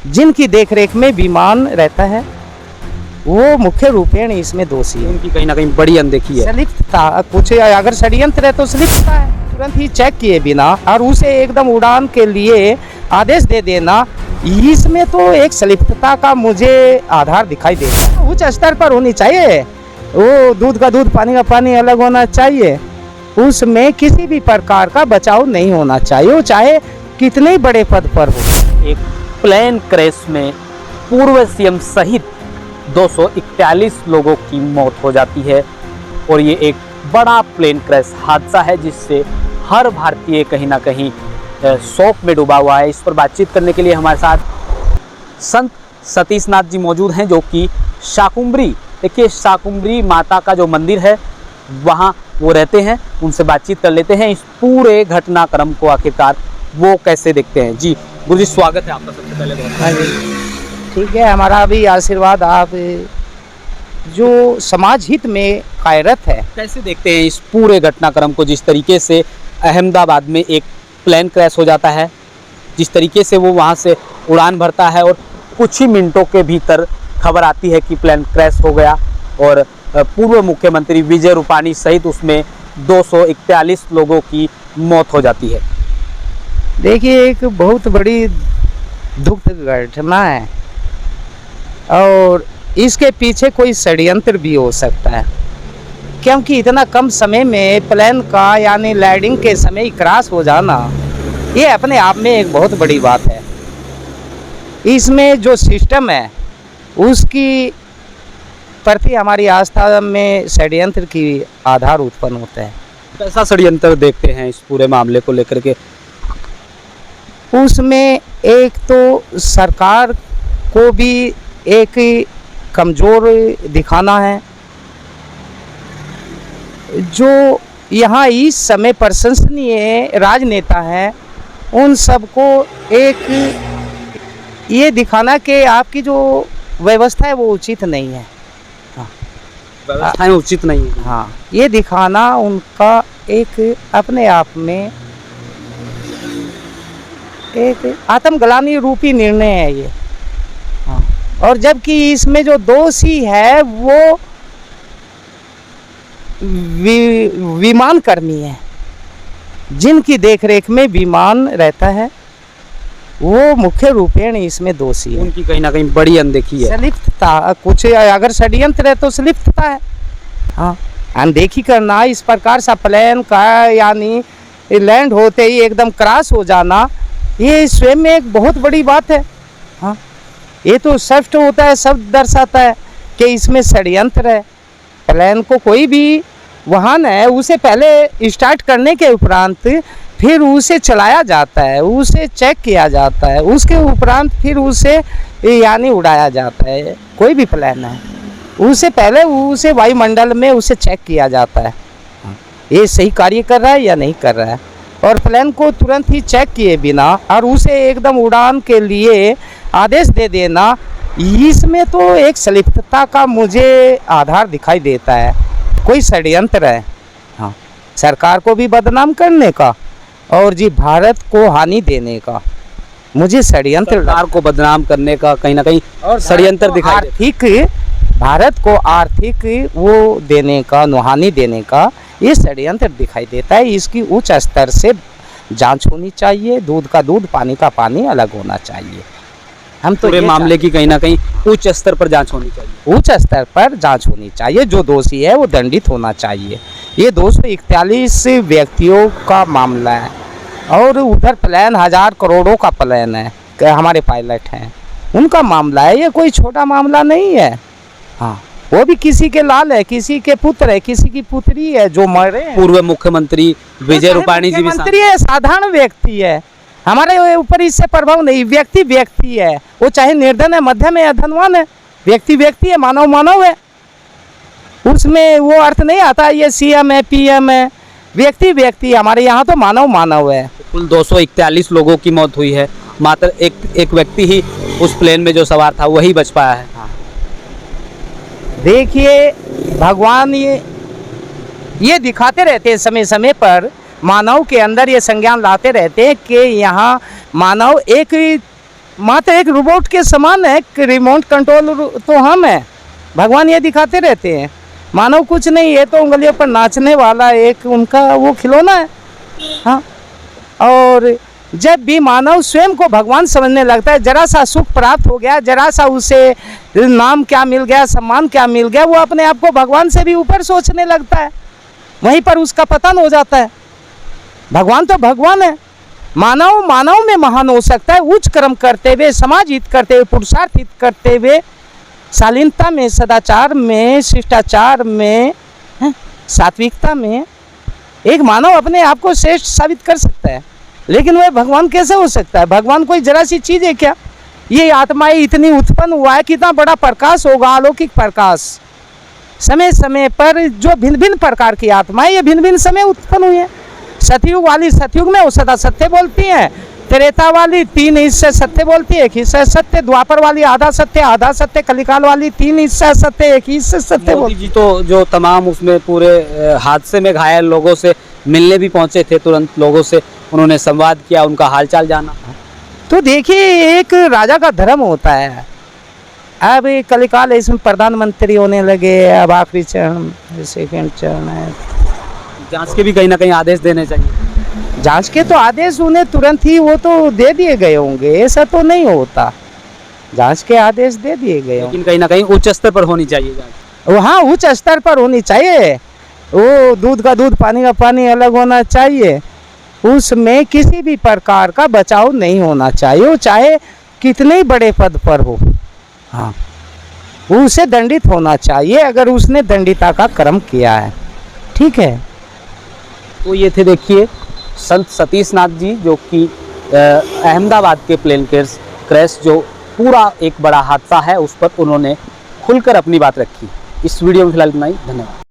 जिनकी देखरेख में विमान रहता है वो मुख्य रूपेण इसमें दोषी है। उनकी कहीं ना कहीं बड़ी अनदेखी है। संलिप्तता कुछ अगर षड्यंत्र है तो संलिप्तता है, तुरंत ही चेक किए बिना और उसे एकदम उड़ान के लिए आदेश दे देना, इसमें तो एक संलिप्तता का मुझे आधार दिखाई देता है। उच्च स्तर पर होनी चाहिए, वो दूध का दूध पानी का पानी अलग होना चाहिए, उसमें किसी भी प्रकार का बचाव नहीं होना चाहिए, वो चाहे कितने बड़े पद पर हो। एक प्लेन क्रैश में पूर्व सीएम सहित 241 लोगों की मौत हो जाती है और ये एक बड़ा प्लेन क्रैश हादसा है जिससे हर भारतीय कहीं ना कहीं शोक में डूबा हुआ है। इस पर बातचीत करने के लिए हमारे साथ संत सतीश नाथ जी मौजूद हैं, जो कि शाकुंभरी, देखिए शाकुंभरी माता का जो मंदिर है वहाँ वो रहते हैं। उनसे बातचीत कर लेते हैं, इस पूरे घटनाक्रम को आखिरकार वो कैसे देखते हैं। जी गुरु जी, स्वागत है आपका सबसे पहले। हाँ जी, ठीक है, हमारा भी आशीर्वाद। आप जो समाज हित में कार्यरत है, कैसे देखते हैं इस पूरे घटनाक्रम को, जिस तरीके से अहमदाबाद में एक प्लेन क्रैश हो जाता है, जिस तरीके से वो वहाँ से उड़ान भरता है और कुछ ही मिनटों के भीतर खबर आती है कि प्लेन क्रैश हो गया और पूर्व मुख्यमंत्री विजय रूपाणी सहित उसमें 241 लोगों की मौत हो जाती है। देखिए एक बहुत बड़ी दुखद घटना है और इसके पीछे कोई षड्यंत्र भी हो सकता है, क्योंकि इतना कम समय में प्लेन का यानी लैंडिंग के समय ही क्रैश हो जाना, ये अपने आप में एक बहुत बड़ी बात है। इसमें जो सिस्टम है उसकी प्रति हमारी आस्था में षड्यंत्र की आधार उत्पन्न होता है। कैसा षड्यंत्र देखते हैं इस पूरे मामले को लेकर के? उसमें एक तो सरकार को भी एक कमज़ोर दिखाना है, जो यहाँ इस समय प्रशंसनीय राजनेता हैं उन सबको एक ये दिखाना कि आपकी जो व्यवस्था है वो उचित नहीं है। व्यवस्थाएं उचित नहीं है। हाँ, ये दिखाना उनका एक अपने आप में एक आत्मग्लानि रूपी निर्णय है ये। हाँ, और जबकि इसमें जो दोषी है वो विमान कर्मी है, जिनकी देखरेख में विमान रहता है वो मुख्य रूपेण इसमें दोषी है। उनकी कहीं ना कहीं बड़ी अनदेखी है। संलिप्तता कुछ अगर षड्यंत्र है तो संलिप्तता है। हाँ, अनदेखी करना, इस प्रकार सा प्लेन का यानी लैंड होते ही एकदम क्रैश हो जाना, ये स्वयं में एक बहुत बड़ी बात है। हाँ, ये तो स्पष्ट होता है, सब दर्शाता है कि इसमें षड्यंत्र है। प्लेन को कोई भी वाहन है उसे पहले स्टार्ट करने के उपरांत फिर उसे चलाया जाता है, उसे चेक किया जाता है, उसके उपरांत फिर उसे यानी उड़ाया जाता है। कोई भी प्लेन है उसे पहले उसे वायुमंडल में उसे चेक किया जाता है, ये सही कार्य कर रहा है या नहीं कर रहा है। और प्लेन को तुरंत ही चेक किए बिना और उसे एकदम उड़ान के लिए आदेश दे देना, इसमें तो एक संलिप्तता का मुझे आधार दिखाई देता है। कोई षड्यंत्र है, हाँ, सरकार को भी बदनाम करने का और जी भारत को हानि देने का। मुझे षड्यंत्र सरकार को बदनाम करने का कहीं ना कहीं और षड्यंत्र दिखाई आर्थिक भारत को आर्थिक वो देने का, हानि देने का ये षड्यंत्र दिखाई देता है। इसकी उच्च स्तर से जांच होनी चाहिए, दूध का दूध पानी का पानी अलग होना चाहिए। हम तो पूरे मामले की कहीं ना कहीं उच्च स्तर पर जांच होनी चाहिए। उच्च स्तर पर जांच होनी चाहिए, जो दोषी है वो दंडित होना चाहिए। ये 241 व्यक्तियों का मामला है और उधर प्लेन 1000 करोड़ों का प्लेन है, हमारे पायलट हैं, उनका मामला है। ये कोई छोटा मामला नहीं है। हाँ, वो भी किसी के लाल है, किसी के पुत्र है, किसी की पुत्री है जो मरे हैं। पूर्व मुख्यमंत्री विजय रूपाणी जी भी मंत्री है, साधारण व्यक्ति है, हमारे ऊपर इससे प्रभाव नहीं। व्यक्ति है, वो चाहे निर्धन है, मध्यम है या धनवान है, व्यक्ति है, मानव है। उसमें वो अर्थ नहीं आता ये सीएम है, पीएम है, व्यक्ति हमारे यहाँ तो मानव है। कुल 241 लोगों की मौत हुई है, मात्र एक व्यक्ति ही उस प्लेन में जो सवार था वही बच पाया है। देखिए भगवान ये दिखाते रहते हैं समय समय पर, मानव के अंदर ये संज्ञान लाते रहते हैं कि यहाँ मानव एक मात्र एक रोबोट के समान है, रिमोट कंट्रोल तो हम है। भगवान ये दिखाते रहते हैं, मानव कुछ नहीं, ये तो उंगलियों पर नाचने वाला एक उनका वो खिलौना है। हाँ, और जब भी मानव स्वयं को भगवान समझने लगता है, जरा सा सुख प्राप्त हो गया, जरा सा उसे नाम क्या मिल गया, सम्मान क्या मिल गया, वो अपने आप को भगवान से भी ऊपर सोचने लगता है। वहीं पर उसका पतन हो जाता है। भगवान तो भगवान है, मानव मानव में महान हो सकता है, उच्च कर्म करते हुए, समाज हित करते हुए, पुरुषार्थ हित करते हुए, शालीनता में, सदाचार में, शिष्टाचार में, सात्विकता में एक मानव अपने आप को श्रेष्ठ साबित कर सकता है। लेकिन वह भगवान कैसे हो सकता है? भगवान कोई जरा सी चीज़ है क्या? ये आत्माएं इतनी उत्पन्न हुआ है, कितना बड़ा प्रकाश होगा, अलौकिक प्रकाश। समय समय पर जो भिन्न भिन्न प्रकार की आत्माएं ये भिन्न भिन्न समय उत्पन्न हुई है। सतयुग वाली सतयुग में वो सदा सत्य बोलती हैं, त्रेता वाली 3 हिस्से सत्य बोलती है, 1 हिस्सा सत्य, द्वापर वाली आधा सत्य, कलिकाल वाली 3 हिस्सा सत्य, 1 हिस्सा सत्य मोदी जी तो जो तमाम उसमें पूरे हादसे में घायल लोगों से मिलने भी पहुंचे थे, तुरंत लोगों से उन्होंने संवाद किया, उनका हालचाल जाना। तो देखिए, एक राजा का धर्म होता है। अब कलिकाल इसमें प्रधानमंत्री होने लगे, अब आखिरी चरण, सेकंड चरण है। जांच के भी कहीं ना कहीं आदेश देने चाहिए। जांच के तो आदेश उन्हें तुरंत ही वो तो दे दिए गए होंगे, ऐसा तो नहीं होता। जांच के आदेश दे दिए गए होंगे, लेकिन कहीं ना कहीं उच्च स्तर पर होनी चाहिए जांच। हाँ, उच्च स्तर पर होनी चाहिए। वो दूध का दूध, पानी का पानी अलग होना चाहिए। उसमें किसी भी प्रकार का बचाव नहीं होना चाहिए, वो चाहे कितने ही बड़े पद पर हो। हाँ, उसे दंडित होना चाहिए अगर उसने दंडिता का कर्म किया है। ठीक है। तो ये थे देखिए संत सतीश नाथ जी, जो कि अहमदाबाद के प्लेन क्रैश जो पूरा एक बड़ा हादसा है उस पर उन्होंने खुलकर अपनी बात रखी। इस वीडियो में फिलहाल इतना ही। धन्यवाद।